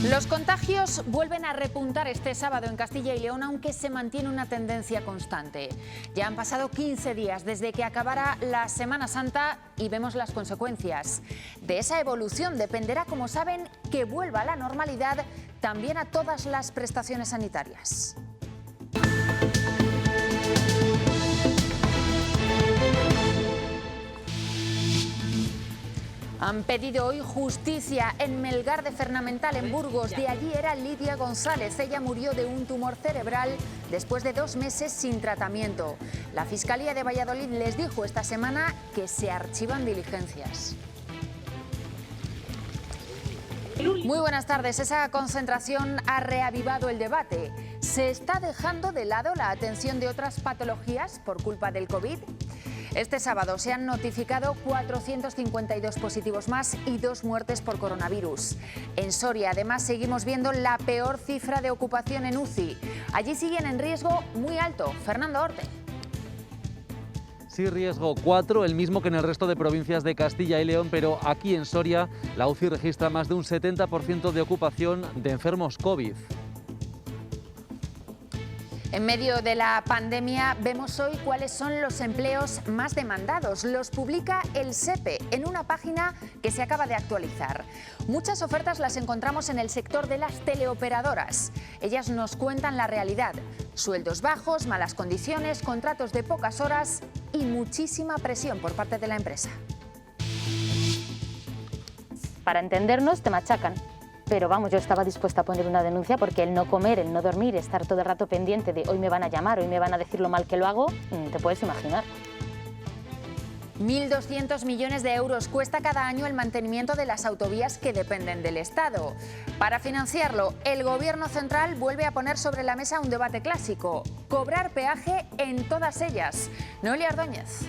Los contagios vuelven a repuntar este sábado en Castilla y León, aunque se mantiene una tendencia constante. Ya han pasado 15 días desde que acabara la Semana Santa y vemos las consecuencias. De esa evolución dependerá, como saben, que vuelva a la normalidad también a todas las prestaciones sanitarias. Han pedido hoy justicia en Melgar de Fernamental, en Burgos. De allí era Lidia González. Ella murió de un tumor cerebral después de 2 meses sin tratamiento. La Fiscalía de Valladolid les dijo esta semana que se archivan diligencias. Muy buenas tardes. Esa concentración ha reavivado el debate. ¿Se está dejando de lado la atención de otras patologías por culpa del COVID? Este sábado se han notificado 452 positivos más y 2 muertes por coronavirus. En Soria, además, seguimos viendo la peor cifra de ocupación en UCI. Allí siguen en riesgo muy alto. Fernando Orte. Sí, riesgo 4, el mismo que en el resto de provincias de Castilla y León, pero aquí en Soria la UCI registra más de un 70% de ocupación de enfermos COVID. En medio de la pandemia vemos hoy cuáles son los empleos más demandados. Los publica el SEPE en una página que se acaba de actualizar. Muchas ofertas las encontramos en el sector de las teleoperadoras. Ellas nos cuentan la realidad. Sueldos bajos, malas condiciones, contratos de pocas horas y muchísima presión por parte de la empresa. Para entendernos, te machacan. Pero vamos, yo estaba dispuesta a poner una denuncia porque el no comer, el no dormir, estar todo el rato pendiente de hoy me van a llamar, hoy me van a decir lo mal que lo hago, te puedes imaginar. 1.200 millones de euros cuesta cada año el mantenimiento de las autovías que dependen del Estado. Para financiarlo, el Gobierno central vuelve a poner sobre la mesa un debate clásico: cobrar peaje en todas ellas. Noelia Ordóñez.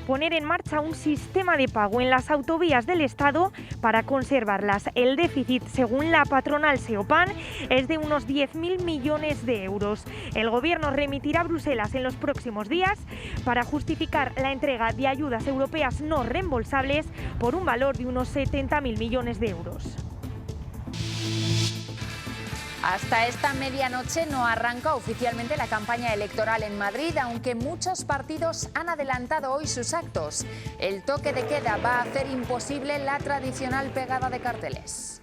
Poner en marcha un sistema de pago en las autovías del Estado para conservarlas. El déficit, según la patronal Seopan, es de unos 10.000 millones de euros. El Gobierno remitirá a Bruselas en los próximos días para justificar la entrega de ayudas europeas no reembolsables por un valor de unos 70.000 millones de euros. Hasta esta medianoche no arranca oficialmente la campaña electoral en Madrid, aunque muchos partidos han adelantado hoy sus actos. El toque de queda va a hacer imposible la tradicional pegada de carteles.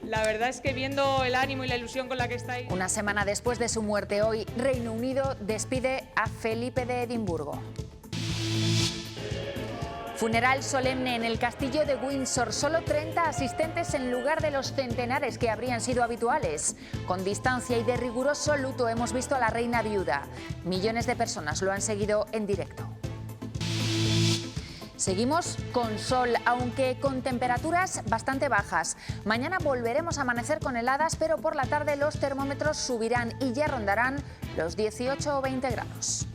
La verdad es que viendo el ánimo y la ilusión con la que estáis... Una semana después de su muerte hoy, Reino Unido despide a Felipe de Edimburgo. Funeral solemne en el castillo de Windsor. Solo 30 asistentes en lugar de los centenares que habrían sido habituales. Con distancia y de riguroso luto hemos visto a la reina viuda. Millones de personas lo han seguido en directo. Seguimos con sol, aunque con temperaturas bastante bajas. Mañana volveremos a amanecer con heladas, pero por la tarde los termómetros subirán y ya rondarán los 18 o 20 grados.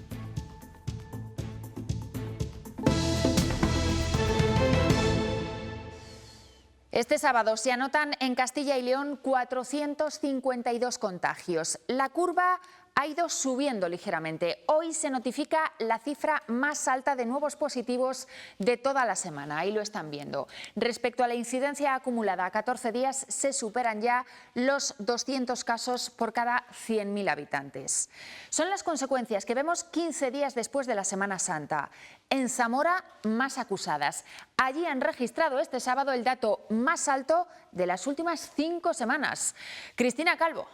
Este sábado se anotan en Castilla y León 452 contagios. La curva ha ido subiendo ligeramente. Hoy se notifica la cifra más alta de nuevos positivos de toda la semana. Ahí lo están viendo. Respecto a la incidencia acumulada a 14 días, se superan ya los 200 casos por cada 100.000 habitantes. Son las consecuencias que vemos 15 días después de la Semana Santa. En Zamora, más acusadas. Allí han registrado este sábado el dato más alto de las últimas 5 semanas. Cristina Calvo.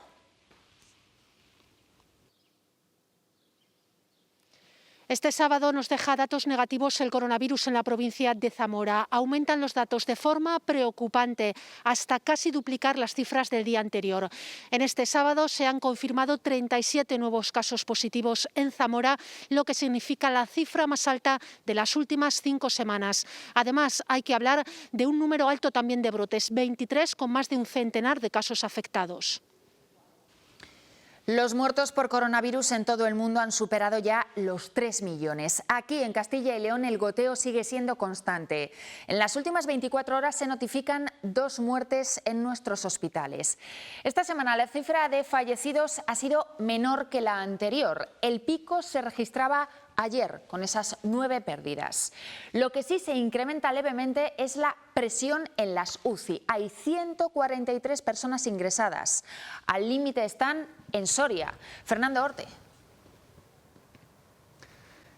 Este sábado nos deja datos negativos el coronavirus en la provincia de Zamora. Aumentan los datos de forma preocupante, hasta casi duplicar las cifras del día anterior. En este sábado se han confirmado 37 nuevos casos positivos en Zamora, lo que significa la cifra más alta de las últimas 5 semanas. Además, hay que hablar de un número alto también de brotes, 23 con más de un centenar de casos afectados. Los muertos por coronavirus en todo el mundo han superado ya los 3 millones. Aquí en Castilla y León el goteo sigue siendo constante. En las últimas 24 horas se notifican 2 muertes en nuestros hospitales. Esta semana la cifra de fallecidos ha sido menor que la anterior. El pico se registraba ayer, con esas 9 pérdidas. Lo que sí se incrementa levemente es la presión en las UCI. Hay 143 personas ingresadas. Al límite están en Soria. Fernando Orte.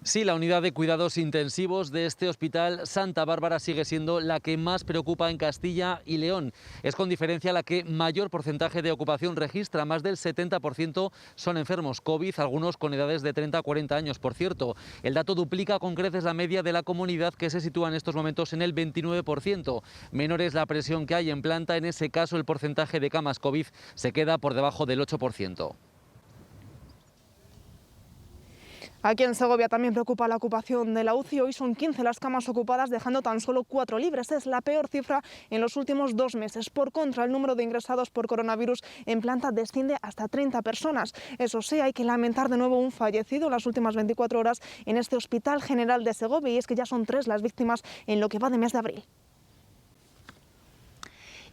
Sí, la unidad de cuidados intensivos de este hospital Santa Bárbara sigue siendo la que más preocupa en Castilla y León. Es con diferencia la que mayor porcentaje de ocupación registra. Más del 70% son enfermos COVID, algunos con edades de 30 a 40 años. Por cierto, el dato duplica con creces la media de la comunidad, que se sitúa en estos momentos en el 29%. Menor es la presión que hay en planta. En ese caso, el porcentaje de camas COVID se queda por debajo del 8%. Aquí en Segovia también preocupa la ocupación de la UCI. Hoy son 15 las camas ocupadas, dejando tan solo 4 libres. Es la peor cifra en los últimos 2 meses. Por contra, el número de ingresados por coronavirus en planta desciende hasta 30 personas. Eso sí, hay que lamentar de nuevo un fallecido en las últimas 24 horas en este Hospital General de Segovia, y es que ya son 3 las víctimas en lo que va de mes de abril.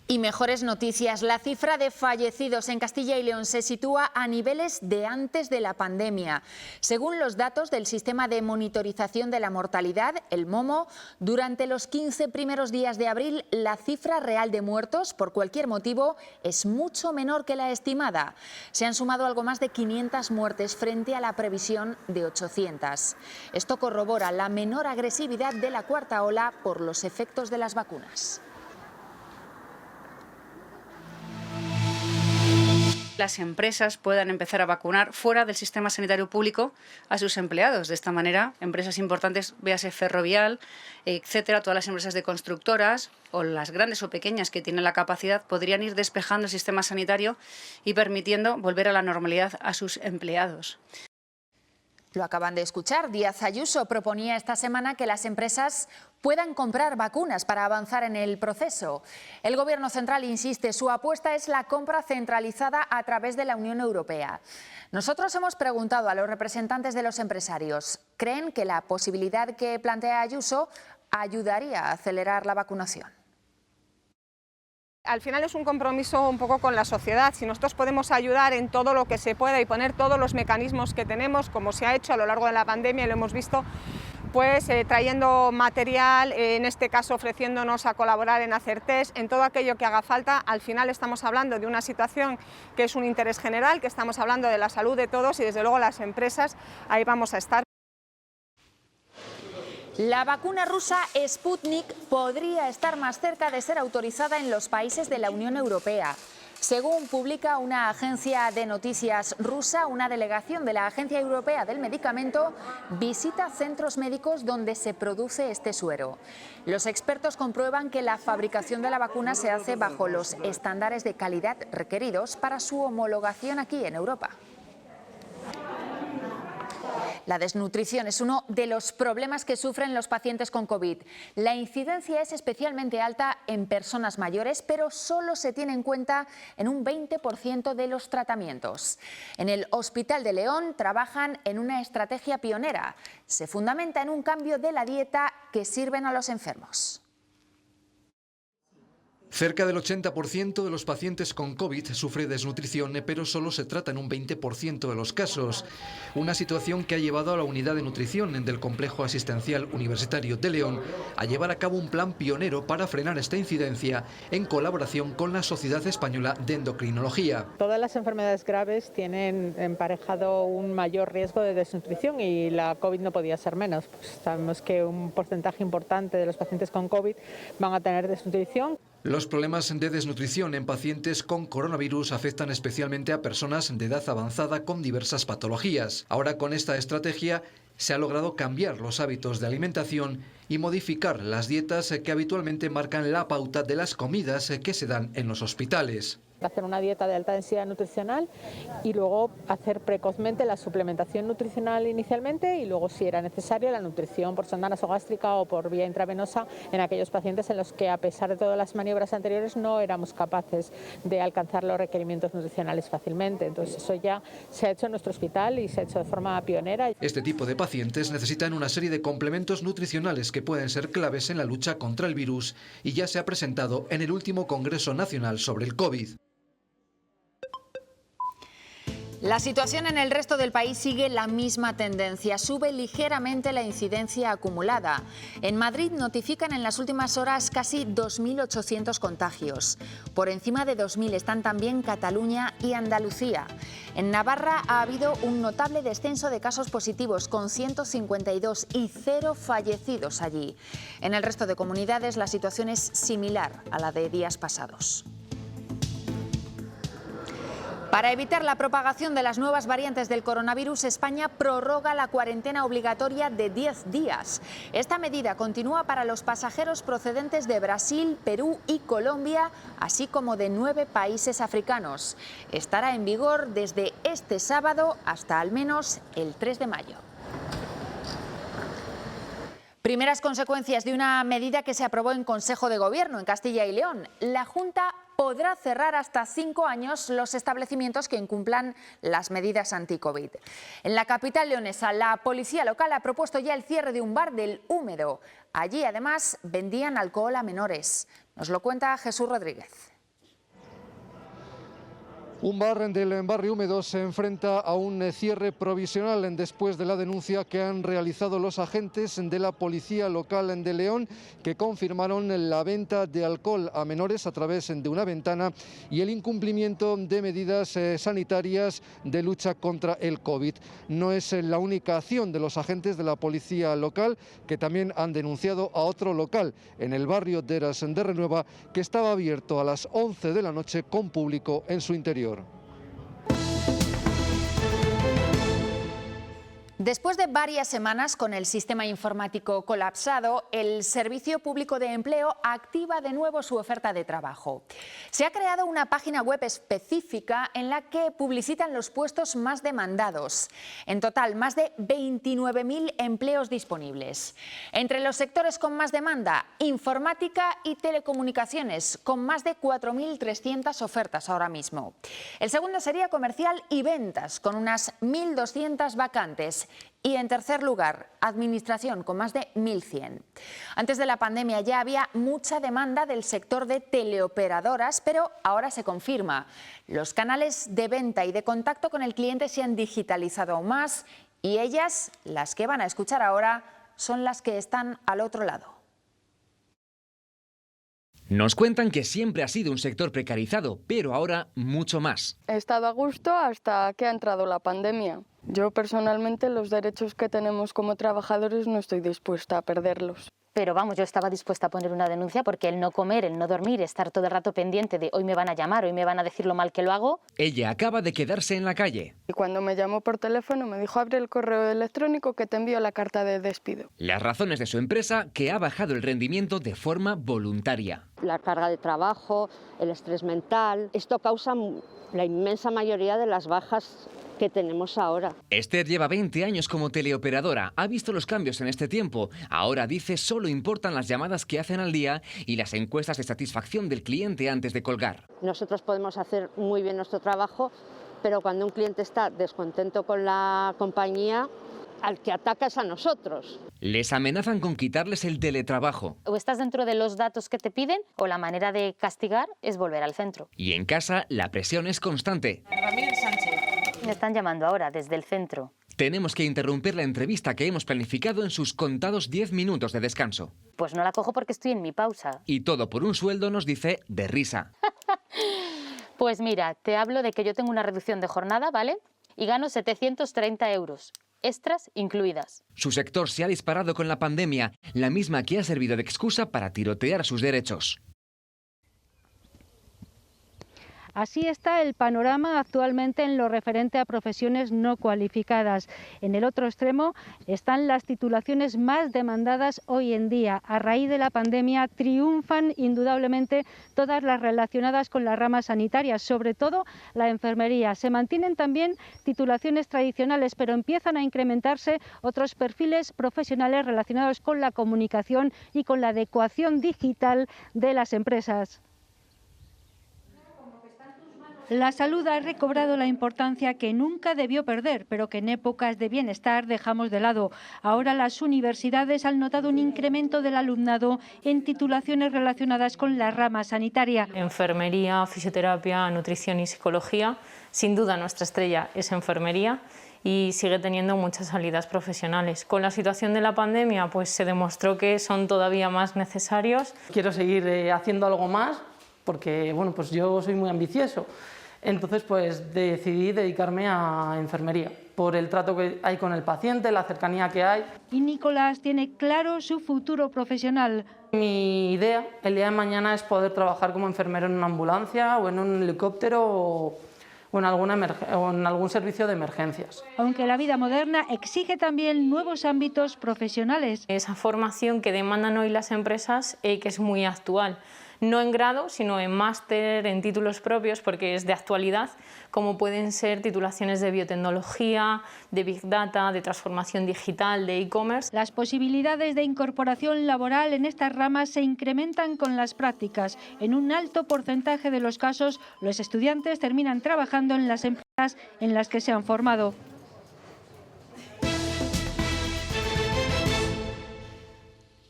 Y mejores noticias. La cifra de fallecidos en Castilla y León se sitúa a niveles de antes de la pandemia. Según los datos del Sistema de Monitorización de la Mortalidad, el MOMO, durante los 15 primeros días de abril, la cifra real de muertos por cualquier motivo es mucho menor que la estimada. Se han sumado algo más de 500 muertes frente a la previsión de 800. Esto corrobora la menor agresividad de la cuarta ola por los efectos de las vacunas. Las empresas puedan empezar a vacunar fuera del sistema sanitario público a sus empleados. De esta manera, empresas importantes, véase Ferrovial, etcétera, todas las empresas de constructoras o las grandes o pequeñas que tienen la capacidad, podrían ir despejando el sistema sanitario y permitiendo volver a la normalidad a sus empleados. Lo acaban de escuchar. Díaz Ayuso proponía esta semana que las empresas puedan comprar vacunas para avanzar en el proceso. El Gobierno central insiste, su apuesta es la compra centralizada a través de la Unión Europea. Nosotros hemos preguntado a los representantes de los empresarios, ¿creen que la posibilidad que plantea Ayuso ayudaría a acelerar la vacunación? Al final es un compromiso un poco con la sociedad. Si nosotros podemos ayudar en todo lo que se pueda y poner todos los mecanismos que tenemos, como se ha hecho a lo largo de la pandemia y lo hemos visto, pues trayendo material, en este caso ofreciéndonos a colaborar en hacer test, en todo aquello que haga falta. Al final estamos hablando de una situación que es un interés general, que estamos hablando de la salud de todos, y desde luego las empresas ahí vamos a estar. La vacuna rusa Sputnik podría estar más cerca de ser autorizada en los países de la Unión Europea. Según publica una agencia de noticias rusa, una delegación de la Agencia Europea del Medicamento visita centros médicos donde se produce este suero. Los expertos comprueban que la fabricación de la vacuna se hace bajo los estándares de calidad requeridos para su homologación aquí en Europa. La desnutrición es uno de los problemas que sufren los pacientes con COVID. La incidencia es especialmente alta en personas mayores, pero solo se tiene en cuenta en un 20% de los tratamientos. En el Hospital de León trabajan en una estrategia pionera. Se fundamenta en un cambio de la dieta que sirven a los enfermos. Cerca del 80% de los pacientes con COVID sufre desnutrición, pero solo se trata en un 20% de los casos. Una situación que ha llevado a la unidad de nutrición del Complejo Asistencial Universitario de León a llevar a cabo un plan pionero para frenar esta incidencia en colaboración con la Sociedad Española de Endocrinología. Todas las enfermedades graves tienen emparejado un mayor riesgo de desnutrición y la COVID no podía ser menos. Pues sabemos que un porcentaje importante de los pacientes con COVID van a tener desnutrición. Los problemas de desnutrición en pacientes con coronavirus afectan especialmente a personas de edad avanzada con diversas patologías. Ahora, con esta estrategia se ha logrado cambiar los hábitos de alimentación y modificar las dietas que habitualmente marcan la pauta de las comidas que se dan en los hospitales. Hacer una dieta de alta densidad nutricional y luego hacer precozmente la suplementación nutricional inicialmente y luego, si era necesario, la nutrición por sonda nasogástrica o por vía intravenosa en aquellos pacientes en los que, a pesar de todas las maniobras anteriores, no éramos capaces de alcanzar los requerimientos nutricionales fácilmente. Entonces eso ya se ha hecho en nuestro hospital y se ha hecho de forma pionera. Este tipo de pacientes necesitan una serie de complementos nutricionales que pueden ser claves en la lucha contra el virus y ya se ha presentado en el último Congreso Nacional sobre el COVID. La situación en el resto del país sigue la misma tendencia. Sube ligeramente la incidencia acumulada. En Madrid notifican en las últimas horas casi 2.800 contagios. Por encima de 2.000 están también Cataluña y Andalucía. En Navarra ha habido un notable descenso de casos positivos, con 152 y 0 fallecidos allí. En el resto de comunidades la situación es similar a la de días pasados. Para evitar la propagación de las nuevas variantes del coronavirus, España prorroga la cuarentena obligatoria de 10 días. Esta medida continúa para los pasajeros procedentes de Brasil, Perú y Colombia, así como de 9 países africanos. Estará en vigor desde este sábado hasta al menos el 3 de mayo. Primeras consecuencias de una medida que se aprobó en Consejo de Gobierno en Castilla y León. La Junta podrá cerrar hasta 5 años los establecimientos que incumplan las medidas anti-COVID. En la capital leonesa, la policía local ha propuesto ya el cierre de un bar del Húmedo. Allí, además, vendían alcohol a menores. Nos lo cuenta Jesús Rodríguez. Un bar del barrio Húmedo se enfrenta a un cierre provisional después de la denuncia que han realizado los agentes de la policía local de León, que confirmaron la venta de alcohol a menores a través de una ventana y el incumplimiento de medidas sanitarias de lucha contra el COVID. No es la única acción de los agentes de la policía local, que también han denunciado a otro local en el barrio de Eras de Renueva, que estaba abierto a las 11 de la noche con público en su interior. Después de varias semanas con el sistema informático colapsado, el Servicio Público de Empleo activa de nuevo su oferta de trabajo. Se ha creado una página web específica en la que publicitan los puestos más demandados. En total, más de 29.000 empleos disponibles. Entre los sectores con más demanda, informática y telecomunicaciones, con más de 4.300 ofertas ahora mismo. El segundo sería comercial y ventas, con unas 1.200 vacantes. Y en tercer lugar, administración, con más de 1.100. Antes de la pandemia ya había mucha demanda del sector de teleoperadoras, pero ahora se confirma. Los canales de venta y de contacto con el cliente se han digitalizado aún más y ellas, las que van a escuchar ahora, son las que están al otro lado. Nos cuentan que siempre ha sido un sector precarizado, pero ahora mucho más. He estado a gusto hasta que ha entrado la pandemia. Yo personalmente los derechos que tenemos como trabajadores no estoy dispuesta a perderlos. Pero vamos, yo estaba dispuesta a poner una denuncia porque el no comer, el no dormir, estar todo el rato pendiente de hoy me van a llamar, hoy me van a decir lo mal que lo hago. Ella acaba de quedarse en la calle. Y cuando me llamó por teléfono me dijo: abre el correo electrónico que te envío la carta de despido. Las razones de su empresa, que ha bajado el rendimiento de forma voluntaria. La carga de trabajo, el estrés mental, esto causa la inmensa mayoría de las bajas que tenemos ahora. Esther lleva 20 años como teleoperadora, ha visto los cambios en este tiempo. Ahora dice solo importan las llamadas que hacen al día y las encuestas de satisfacción del cliente antes de colgar. Nosotros podemos hacer muy bien nuestro trabajo, pero cuando un cliente está descontento con la compañía, al que ataca es a nosotros. Les amenazan con quitarles el teletrabajo. O estás dentro de los datos que te piden o la manera de castigar es volver al centro. Y en casa la presión es constante. Ramírez Sánchez. Me están llamando ahora desde el centro. Tenemos que interrumpir la entrevista que hemos planificado en sus contados 10 minutos de descanso. Pues no la cojo porque estoy en mi pausa. Y todo por un sueldo, nos dice, de risa. Pues mira, te hablo de que yo tengo una reducción de jornada, ¿vale? Y gano 730 euros. Extras incluidas. Su sector se ha disparado con la pandemia, la misma que ha servido de excusa para tirotear sus derechos. Así está el panorama actualmente en lo referente a profesiones no cualificadas. En el otro extremo están las titulaciones más demandadas hoy en día. A raíz de la pandemia triunfan indudablemente todas las relacionadas con las ramas sanitarias, sobre todo la enfermería. Se mantienen también titulaciones tradicionales, pero empiezan a incrementarse otros perfiles profesionales relacionados con la comunicación y con la adecuación digital de las empresas. La salud ha recobrado la importancia que nunca debió perder, pero que en épocas de bienestar dejamos de lado. Ahora las universidades han notado un incremento del alumnado en titulaciones relacionadas con la rama sanitaria. Enfermería, fisioterapia, nutrición y psicología. Sin duda nuestra estrella es enfermería y sigue teniendo muchas salidas profesionales. Con la situación de la pandemia pues se demostró que son todavía más necesarios. Quiero seguir haciendo algo más porque bueno, pues yo soy muy ambicioso. Entonces pues decidí dedicarme a enfermería por el trato que hay con el paciente, la cercanía que hay. Y Nicolás tiene claro su futuro profesional. Mi idea el día de mañana es poder trabajar como enfermero en una ambulancia o en un helicóptero o en algún servicio de emergencias. Aunque la vida moderna exige también nuevos ámbitos profesionales. Esa formación que demandan hoy las empresas que es muy actual. No en grado, sino en máster, en títulos propios, porque es de actualidad, como pueden ser titulaciones de biotecnología, de Big Data, de transformación digital, de e-commerce. Las posibilidades de incorporación laboral en estas ramas se incrementan con las prácticas. En un alto porcentaje de los casos, los estudiantes terminan trabajando en las empresas en las que se han formado.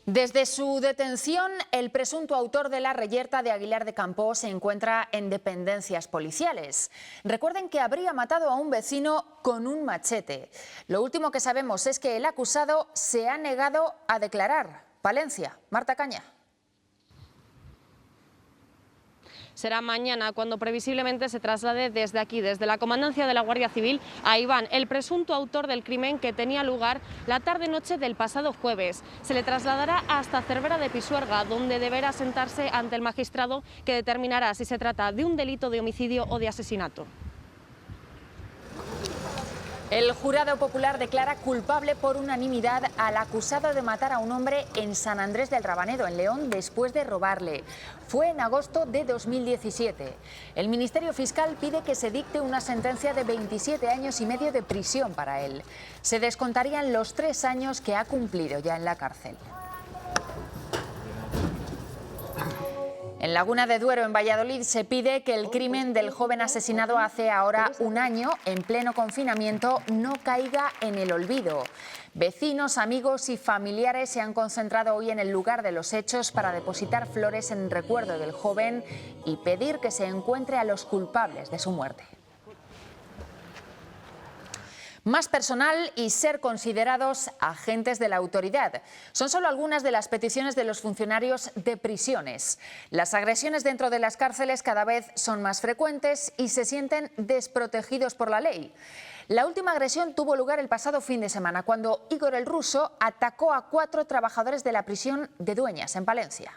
Desde su detención, el presunto autor de la reyerta de Aguilar de Campoo se encuentra en dependencias policiales. Recuerden que habría matado a un vecino con un machete. Lo último que sabemos es que el acusado se ha negado a declarar. Palencia, Marta Caña. Será mañana cuando previsiblemente se traslade desde aquí, desde la comandancia de la Guardia Civil, a Iván, el presunto autor del crimen que tenía lugar la tarde-noche del pasado jueves. Se le trasladará hasta Cervera de Pisuerga, donde deberá sentarse ante el magistrado que determinará si se trata de un delito de homicidio o de asesinato. El jurado popular declara culpable por unanimidad al acusado de matar a un hombre en San Andrés del Rabanedo, en León, después de robarle. Fue en agosto de 2017. El Ministerio Fiscal pide que se dicte una sentencia de 27 años y medio de prisión para él. Se descontarían los 3 años que ha cumplido ya en la cárcel. En Laguna de Duero, en Valladolid, se pide que el crimen del joven asesinado hace ahora un año, en pleno confinamiento, no caiga en el olvido. Vecinos, amigos y familiares se han concentrado hoy en el lugar de los hechos para depositar flores en recuerdo del joven y pedir que se encuentre a los culpables de su muerte. Más personal y ser considerados agentes de la autoridad. Son solo algunas de las peticiones de los funcionarios de prisiones. Las agresiones dentro de las cárceles cada vez son más frecuentes y se sienten desprotegidos por la ley. La última agresión tuvo lugar el pasado fin de semana, cuando Igor el Ruso atacó a 4 trabajadores de la prisión de Dueñas, en Palencia.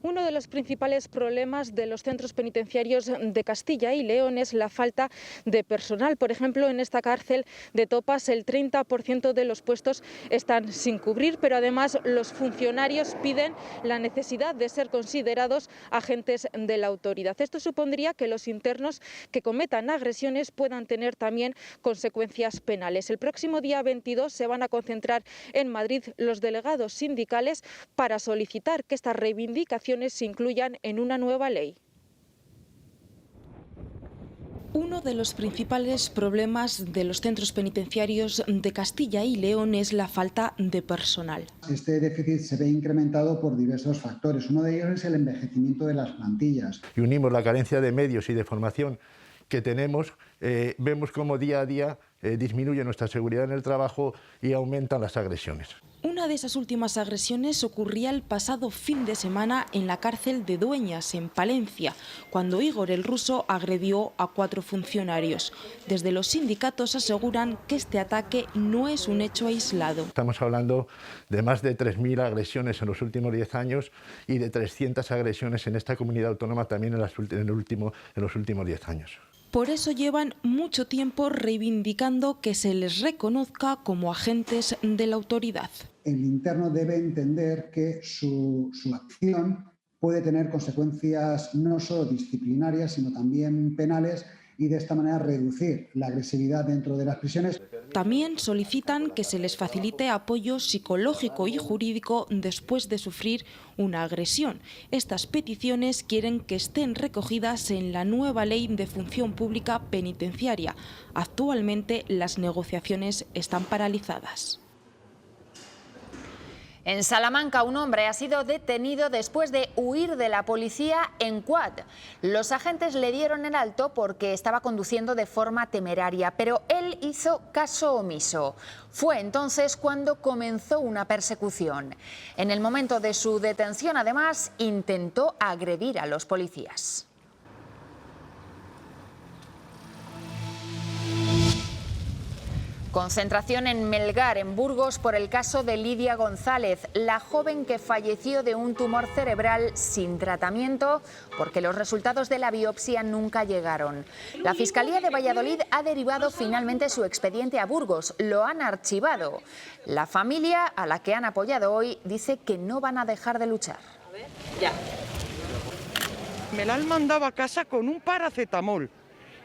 Uno de los principales problemas de los centros penitenciarios de Castilla y León es la falta de personal. Por ejemplo, en esta cárcel de Topas el 30% de los puestos están sin cubrir, pero además los funcionarios piden la necesidad de ser considerados agentes de la autoridad. Esto supondría que los internos que cometan agresiones puedan tener también consecuencias penales. El próximo día 22 se van a concentrar en Madrid los delegados sindicales para solicitar que estas reivindicaciones se incluyan en una nueva ley. Uno de los principales problemas de los centros penitenciarios de Castilla y León es la falta de personal. Este déficit se ve incrementado por diversos factores. Uno de ellos es el envejecimiento de las plantillas. Y unimos la carencia de medios y de formación que tenemos, vemos cómo día a día disminuye nuestra seguridad en el trabajo y aumentan las agresiones. Una de esas últimas agresiones ocurría el pasado fin de semana en la cárcel de Dueñas, en Palencia, cuando Igor el Ruso agredió a 4 funcionarios. Desde los sindicatos aseguran que este ataque no es un hecho aislado. Estamos hablando de más de 3.000 agresiones en los últimos 10 años y de 300 agresiones en esta comunidad autónoma también en los últimos 10 años. Por eso llevan mucho tiempo reivindicando que se les reconozca como agentes de la autoridad. El interno debe entender que su acción puede tener consecuencias no solo disciplinarias, sino también penales y de esta manera reducir la agresividad dentro de las prisiones. También solicitan que se les facilite apoyo psicológico y jurídico después de sufrir una agresión. Estas peticiones quieren que estén recogidas en la nueva Ley de Función Pública Penitenciaria. Actualmente las negociaciones están paralizadas. En Salamanca, un hombre ha sido detenido después de huir de la policía en quad. Los agentes le dieron el alto porque estaba conduciendo de forma temeraria, pero él hizo caso omiso. Fue entonces cuando comenzó una persecución. En el momento de su detención, además, intentó agredir a los policías. Concentración en Melgar, en Burgos, por el caso de Lidia González, la joven que falleció de un tumor cerebral sin tratamiento porque los resultados de la biopsia nunca llegaron. La Fiscalía de Valladolid ha derivado finalmente su expediente a Burgos, lo han archivado. La familia, a la que han apoyado hoy, dice que no van a dejar de luchar. Ya. Me la han mandado a casa con un paracetamol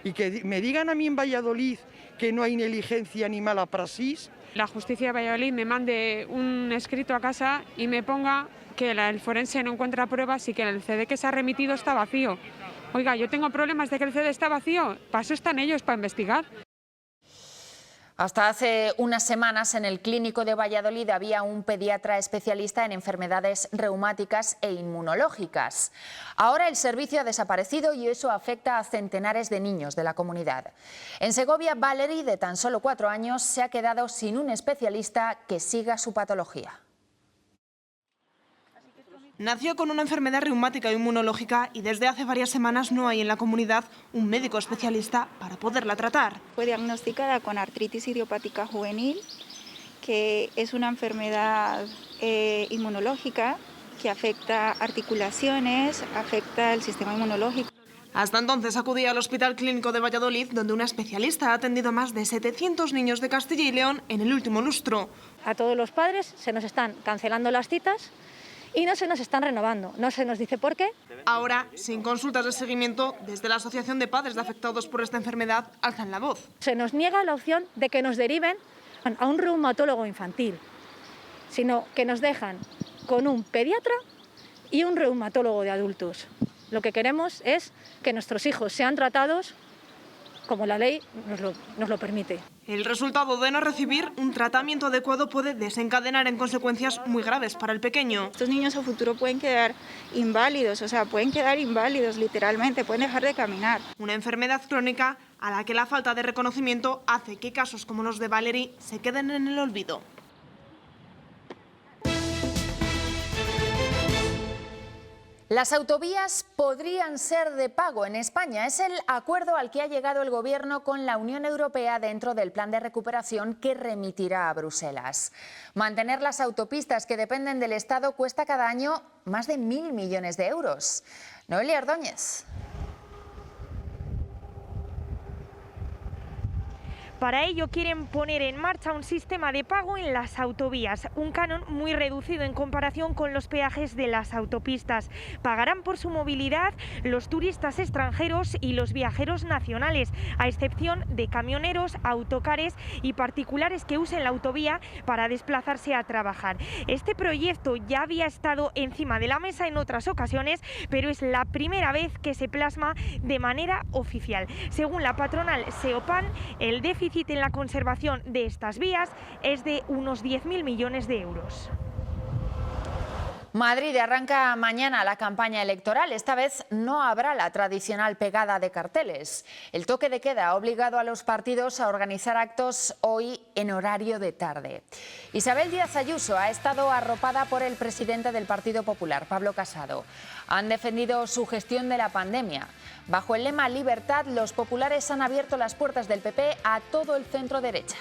y que me digan a mí en Valladolid que no hay negligencia ni mala praxis. La justicia de Valladolid me mande un escrito a casa y me ponga que el forense no encuentra pruebas y que el CD que se ha remitido está vacío. Oiga, yo tengo problemas de que el CD está vacío, para eso están ellos, para investigar. Hasta hace unas semanas en el Clínico de Valladolid había un pediatra especialista en enfermedades reumáticas e inmunológicas. Ahora el servicio ha desaparecido y eso afecta a centenares de niños de la comunidad. En Segovia, Valerie, de tan solo 4 años, se ha quedado sin un especialista que siga su patología. Nació con una enfermedad reumática e inmunológica y desde hace varias semanas no hay en la comunidad un médico especialista para poderla tratar. Fue diagnosticada con artritis idiopática juvenil, que es una enfermedad inmunológica que afecta articulaciones, afecta el sistema inmunológico. Hasta entonces acudía al Hospital Clínico de Valladolid, donde una especialista ha atendido a más de 700 niños de Castilla y León en el último lustro. A todos los padres se nos están cancelando las citas y no se nos están renovando. No se nos dice por qué. Ahora, sin consultas de seguimiento, desde la Asociación de Padres de Afectados por esta enfermedad alzan la voz. Se nos niega la opción de que nos deriven a un reumatólogo infantil, sino que nos dejan con un pediatra y un reumatólogo de adultos. Lo que queremos es que nuestros hijos sean tratados como la ley nos lo permite. El resultado de no recibir un tratamiento adecuado puede desencadenar en consecuencias muy graves para el pequeño. Estos niños a futuro pueden quedar inválidos, literalmente, pueden dejar de caminar. Una enfermedad crónica a la que la falta de reconocimiento hace que casos como los de Valerie se queden en el olvido. Las autovías podrían ser de pago en España. Es el acuerdo al que ha llegado el Gobierno con la Unión Europea dentro del plan de recuperación que remitirá a Bruselas. Mantener las autopistas que dependen del Estado cuesta cada año más de 1.000 millones de euros. Noelia Ordóñez. Para ello quieren poner en marcha un sistema de pago en las autovías, un canon muy reducido en comparación con los peajes de las autopistas. Pagarán por su movilidad los turistas extranjeros y los viajeros nacionales, a excepción de camioneros, autocares y particulares que usen la autovía para desplazarse a trabajar. Este proyecto ya había estado encima de la mesa en otras ocasiones, pero es la primera vez que se plasma de manera oficial. Según la patronal SEOPAN, el déficit en la conservación de estas vías es de unos 10.000 millones de euros. Madrid arranca mañana la campaña electoral. Esta vez no habrá la tradicional pegada de carteles. El toque de queda ha obligado a los partidos a organizar actos hoy en horario de tarde. Isabel Díaz Ayuso ha estado arropada por el presidente del Partido Popular, Pablo Casado. Han defendido su gestión de la pandemia. Bajo el lema Libertad, los populares han abierto las puertas del PP a todo el centro derecha.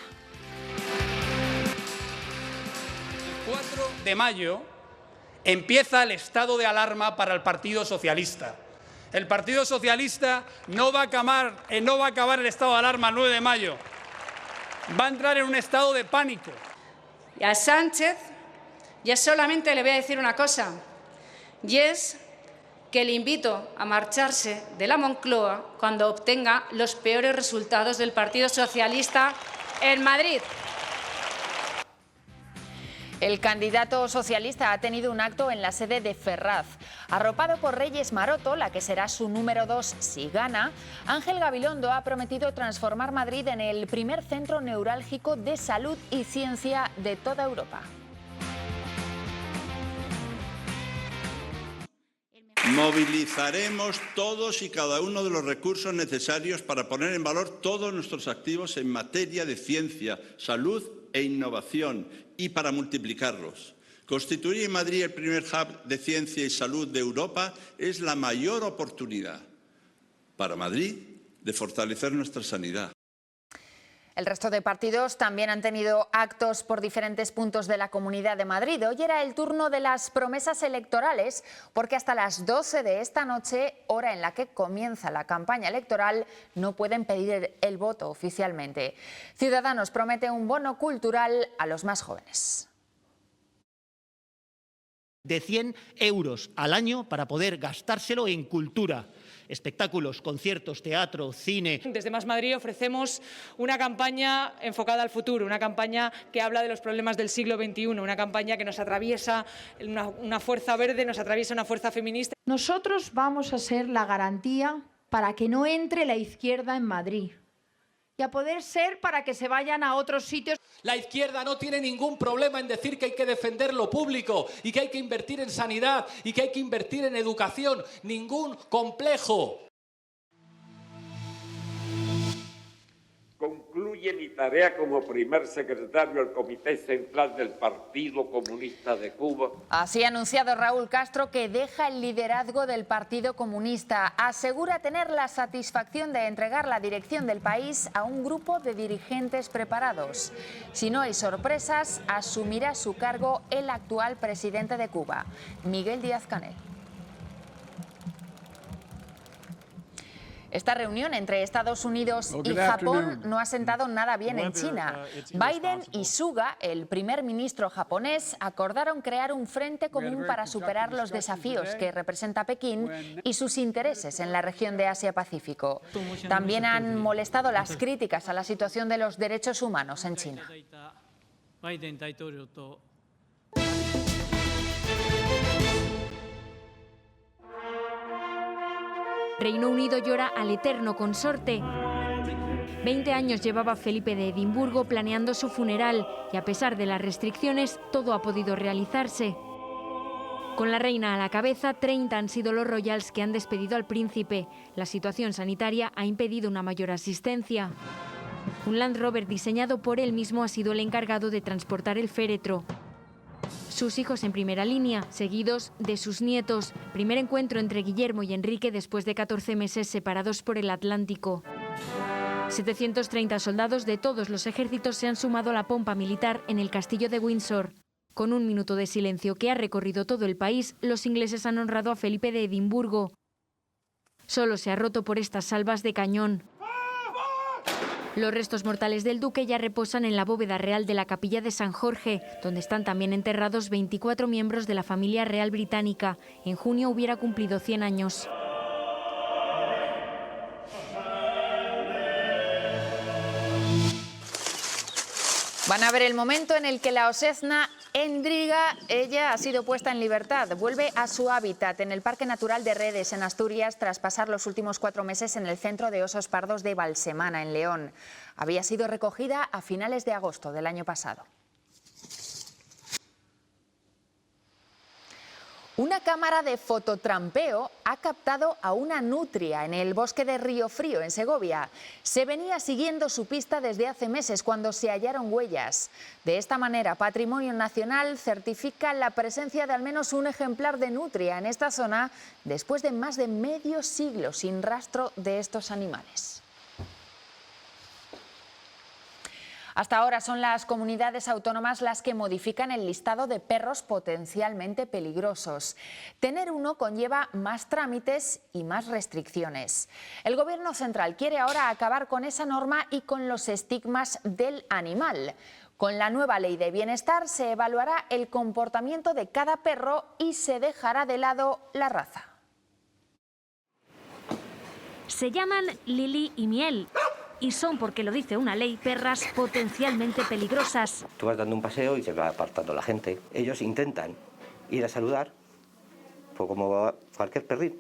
El 4 de mayo empieza el estado de alarma para el Partido Socialista. El Partido Socialista no va a acabar el estado de alarma el 9 de mayo. Va a entrar en un estado de pánico. Y a Sánchez ya solamente le voy a decir una cosa, y es que le invito a marcharse de la Moncloa cuando obtenga los peores resultados del Partido Socialista en Madrid. El candidato socialista ha tenido un acto en la sede de Ferraz. Arropado por Reyes Maroto, la que será su número 2 si gana, Ángel Gabilondo ha prometido transformar Madrid en el primer centro neurálgico de salud y ciencia de toda Europa. Movilizaremos todos y cada uno de los recursos necesarios para poner en valor todos nuestros activos en materia de ciencia, salud e innovación y para multiplicarlos. Constituir en Madrid el primer hub de ciencia y salud de Europa es la mayor oportunidad para Madrid de fortalecer nuestra sanidad. El resto de partidos también han tenido actos por diferentes puntos de la Comunidad de Madrid. Hoy era el turno de las promesas electorales, porque hasta las 12 de esta noche, hora en la que comienza la campaña electoral, no pueden pedir el voto oficialmente. Ciudadanos promete un bono cultural a los más jóvenes. De 100 euros al año para poder gastárselo en cultura. Espectáculos, conciertos, teatro, cine. Desde Más Madrid ofrecemos una campaña enfocada al futuro, una campaña que habla de los problemas del siglo XXI, una campaña que nos atraviesa una fuerza verde, nos atraviesa una fuerza feminista. Nosotros vamos a ser la garantía para que no entre la izquierda en Madrid y a poder ser para que se vayan a otros sitios. La izquierda no tiene ningún problema en decir que hay que defender lo público y que hay que invertir en sanidad y que hay que invertir en educación. Ningún complejo. Concluye mi tarea como primer secretario del Comité Central del Partido Comunista de Cuba. Así ha anunciado Raúl Castro que deja el liderazgo del Partido Comunista. Asegura tener la satisfacción de entregar la dirección del país a un grupo de dirigentes preparados. Si no hay sorpresas, asumirá su cargo el actual presidente de Cuba, Miguel Díaz-Canel. Esta reunión entre Estados Unidos y Japón no ha sentado nada bien en China. Biden y Suga, el primer ministro japonés, acordaron crear un frente común para superar los desafíos que representa Pekín y sus intereses en la región de Asia-Pacífico. También han molestado las críticas a la situación de los derechos humanos en China. Reino Unido llora al eterno consorte. 20 años llevaba Felipe de Edimburgo planeando su funeral y a pesar de las restricciones todo ha podido realizarse. Con la reina a la cabeza, 30 han sido los royals que han despedido al príncipe. La situación sanitaria ha impedido una mayor asistencia. Un Land Rover diseñado por él mismo ha sido el encargado de transportar el féretro. Sus hijos en primera línea, seguidos de sus nietos. Primer encuentro entre Guillermo y Enrique después de 14 meses separados por el Atlántico. 730 soldados de todos los ejércitos se han sumado a la pompa militar en el castillo de Windsor. Con un minuto de silencio que ha recorrido todo el país, los ingleses han honrado a Felipe de Edimburgo. Solo se ha roto por estas salvas de cañón. Los restos mortales del duque ya reposan en la bóveda real de la capilla de San Jorge, donde están también enterrados 24 miembros de la familia real británica. En junio hubiera cumplido 100 años. Van a ver el momento en el que la osezna Endriga, ella ha sido puesta en libertad. Vuelve a su hábitat en el Parque Natural de Redes, en Asturias, tras pasar los últimos 4 meses en el Centro de Osos Pardos de Balsemana, en León. Había sido recogida a finales de agosto del año pasado. Una cámara de fototrampeo ha captado a una nutria en el bosque de Río Frío, en Segovia. Se venía siguiendo su pista desde hace meses, cuando se hallaron huellas. De esta manera, Patrimonio Nacional certifica la presencia de al menos un ejemplar de nutria en esta zona, después de más de medio siglo sin rastro de estos animales. Hasta ahora son las comunidades autónomas las que modifican el listado de perros potencialmente peligrosos. Tener uno conlleva más trámites y más restricciones. El Gobierno central quiere ahora acabar con esa norma y con los estigmas del animal. Con la nueva ley de bienestar se evaluará el comportamiento de cada perro y se dejará de lado la raza. Se llaman Lili y Miel y son, porque lo dice una ley, perras potencialmente peligrosas. Tú vas dando un paseo y se va apartando la gente. Ellos intentan ir a saludar, pues como cualquier perrito,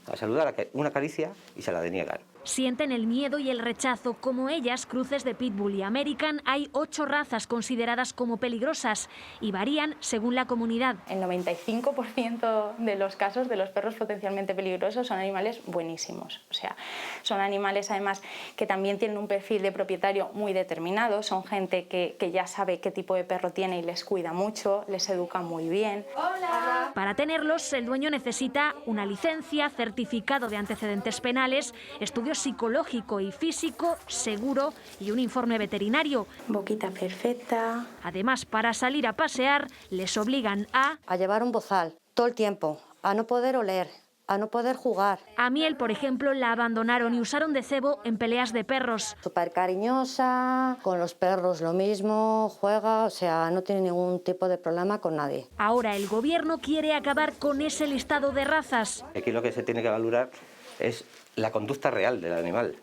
a saludar, a una caricia y se la deniegan. Sienten el miedo y el rechazo. Como ellas, cruces de Pitbull y American, hay 8 razas consideradas como peligrosas y varían según la comunidad. El 95% de los casos de los perros potencialmente peligrosos son animales buenísimos. O sea, son animales además que también tienen un perfil de propietario muy determinado. Son gente que ya sabe qué tipo de perro tiene y les cuida mucho, les educa muy bien. ¡Hola! Para tenerlos, el dueño necesita una licencia, certificado de antecedentes penales, estudio psicológico y físico, seguro y un informe veterinario. Boquita perfecta. Además, para salir a pasear, les obligan a llevar un bozal todo el tiempo, a no poder oler, a no poder jugar. A Miel, por ejemplo, la abandonaron y usaron de cebo en peleas de perros. Súper cariñosa, con los perros lo mismo, juega, o sea, no tiene ningún tipo de problema con nadie. Ahora el gobierno quiere acabar con ese listado de razas. Aquí lo que se tiene que valorar es la conducta real del animal,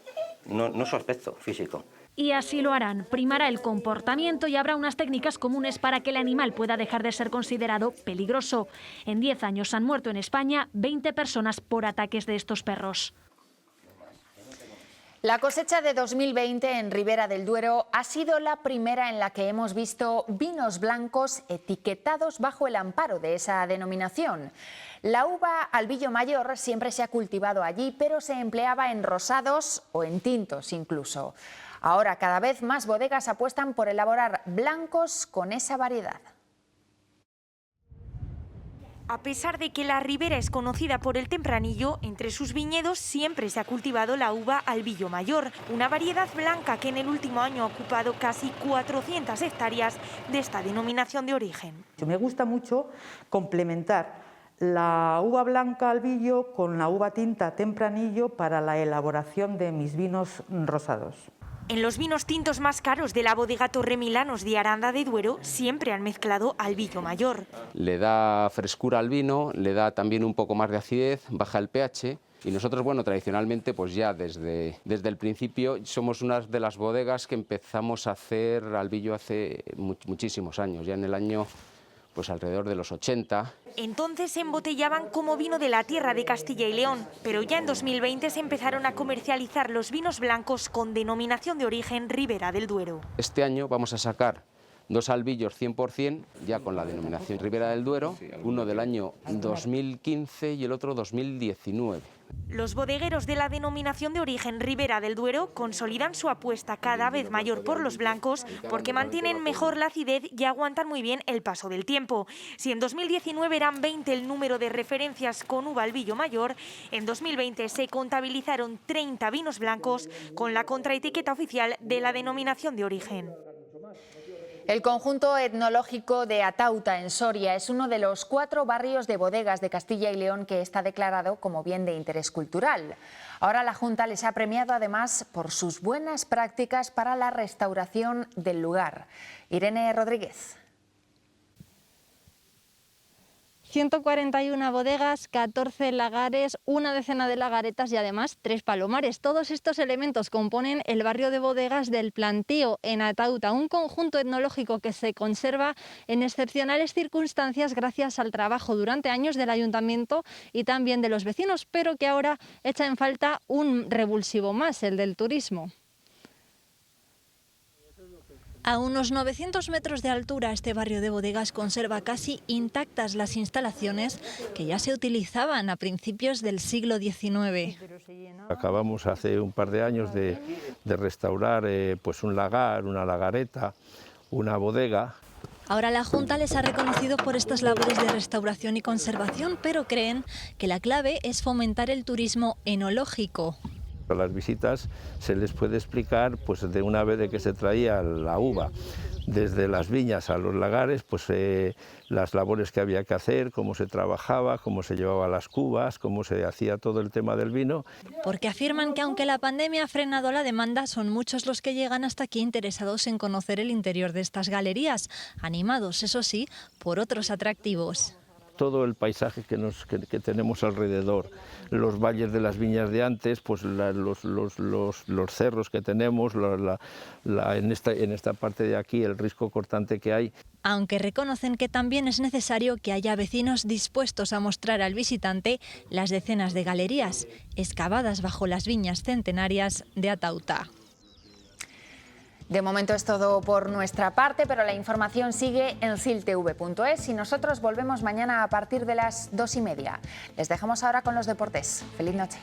no su aspecto físico. Y así lo harán. Primará el comportamiento y habrá unas técnicas comunes para que el animal pueda dejar de ser considerado peligroso. En 10 años han muerto en España 20 personas por ataques de estos perros. La cosecha de 2020 en Ribera del Duero ha sido la primera en la que hemos visto vinos blancos etiquetados bajo el amparo de esa denominación. La uva Albillo Mayor siempre se ha cultivado allí, pero se empleaba en rosados o en tintos incluso. Ahora cada vez más bodegas apuestan por elaborar blancos con esa variedad. A pesar de que la ribera es conocida por el tempranillo, entre sus viñedos siempre se ha cultivado la uva Albillo Mayor, una variedad blanca que en el último año ha ocupado casi 400 hectáreas de esta denominación de origen. Me gusta mucho complementar la uva blanca Albillo con la uva tinta tempranillo para la elaboración de mis vinos rosados. En los vinos tintos más caros de la bodega Torremilanos de Aranda de Duero siempre han mezclado Albillo Mayor. Le da frescura al vino, le da también un poco más de acidez, baja el pH. Y nosotros, bueno, tradicionalmente, pues ya desde el principio somos una de las bodegas que empezamos a hacer Albillo hace muchísimos años, ya en el año pues alrededor de los 80. Entonces se embotellaban como vino de la tierra de Castilla y León, pero ya en 2020 se empezaron a comercializar los vinos blancos con denominación de origen Ribera del Duero. Este año vamos a sacar 2 albillos 100% ya con la denominación Ribera del Duero, uno del año 2015 y el otro 2019. Los bodegueros de la denominación de origen Ribera del Duero consolidan su apuesta cada vez mayor por los blancos porque mantienen mejor la acidez y aguantan muy bien el paso del tiempo. Si en 2019 eran 20 el número de referencias con uva Albillo Mayor, en 2020 se contabilizaron 30 vinos blancos con la contraetiqueta oficial de la denominación de origen. El conjunto etnológico de Atauta, en Soria, es uno de los 4 barrios de bodegas de Castilla y León que está declarado como bien de interés cultural. Ahora la Junta les ha premiado además por sus buenas prácticas para la restauración del lugar. Irene Rodríguez. 141 bodegas, 14 lagares, una decena de lagaretas y además 3 palomares. Todos estos elementos componen el barrio de bodegas del Plantío en Atauta, un conjunto etnológico que se conserva en excepcionales circunstancias gracias al trabajo durante años del ayuntamiento y también de los vecinos, pero que ahora echa en falta un revulsivo más, el del turismo. A unos 900 metros de altura, este barrio de bodegas conserva casi intactas las instalaciones que ya se utilizaban a principios del siglo XIX. Acabamos hace un par de años de restaurar pues un lagar, una lagareta, una bodega. Ahora la Junta les ha reconocido por estas labores de restauración y conservación, pero creen que la clave es fomentar el turismo enológico. A las visitas se les puede explicar pues, de una vez de que se traía la uva desde las viñas a los lagares, pues las labores que había que hacer, cómo se trabajaba, cómo se llevaban las cubas, cómo se hacía todo el tema del vino. Porque afirman que aunque la pandemia ha frenado la demanda, son muchos los que llegan hasta aquí interesados en conocer el interior de estas galerías, animados, eso sí, por otros atractivos. todo el paisaje que tenemos alrededor, los valles de las viñas de antes, pues los cerros que tenemos, en esta parte de aquí el risco cortante que hay. Aunque reconocen que también es necesario que haya vecinos dispuestos a mostrar al visitante las decenas de galerías excavadas bajo las viñas centenarias de Atauta. De momento es todo por nuestra parte, pero la información sigue en siltv.es y nosotros volvemos mañana a partir de las 2:30. Les dejamos ahora con los deportes. ¡Feliz noche!